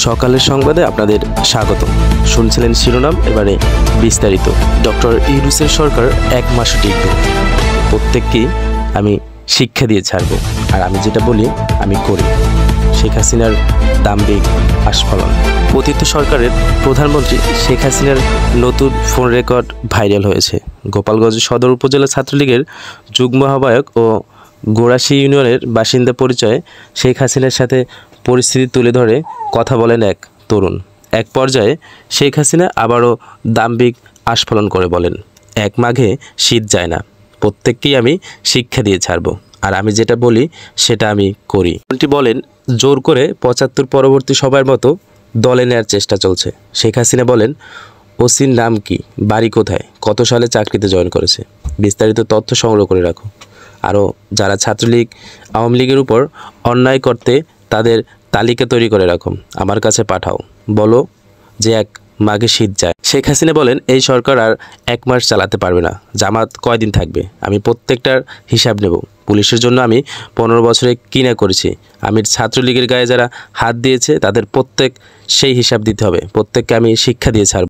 সকালের সংবাদে আপনাদের স্বাগত। শুনছিলেন শিরোনাম, এবারে বিস্তারিত। ডক্টর ইউনূসের সরকার 1 মাসও টিকবে। প্রত্যেককেই আমি শিক্ষা দিয়ে ছাড়ব, আর আমি যেটা বলি আমি করি। শেখ হাসিনার দাম্ভিক আস্ফালন। পতিত সরকারের প্রধানমন্ত্রী শেখ হাসিনার নতুন ফোন রেকর্ড ভাইরাল হয়েছে। গোপালগঞ্জ সদর উপজেলা ছাত্রলীগের যুগ্ম আহ্বায়ক ও গোড়াশি ইউনিয়নের বাসিন্দা পরিচয়ে শেখ হাসিনার সাথে পরিস্থিতি তুলে ধরে কথা বলেন এক তরুণ। এক পর্যায়ে শেখ হাসিনা আবারও দাম্ভিক আস্ফালন করে বলেন, 1 মাঘে শীত যায় না, প্রত্যেককেই আমি শিক্ষা দিয়ে ছাড়ব, আর আমি যেটা বলি সেটা আমি করি। উনি বলেন, জোর করে 75 পরবর্তী সবার মতো দলে নেয়ার চেষ্টা চলছে। শেখ হাসিনা বলেন, ওসির নাম কি, বাড়ি কোথায়, কত সালে চাকরিতে জয়েন করেছে, বিস্তারিত তথ্য সংগ্রহ করে রাখো। আরও যারা ছাত্রলীগ আওয়ামী লীগের উপর অন্যায় করতে তাদের তালিকা তৈরি করে রাখো, আমার কাছে পাঠাও, বলো যে 1 মাঘে শীত যায়। শেখ হাসিনা বলেন, এই সরকার আর 1 মাস চালাতে পারবে না। জামাত কয়দিন থাকবে, আমি প্রত্যেকটার হিসাব নেব। পুলিশের জন্য আমি 15 বছরে কি না করেছি, আমি ছাত্রলীগের গায়ে যারা হাত দিয়েছে তাদের প্রত্যেক সেই হিসাব দিতে হবে। প্রত্যেককে আমি শিক্ষা দিয়ে ছাড়ব।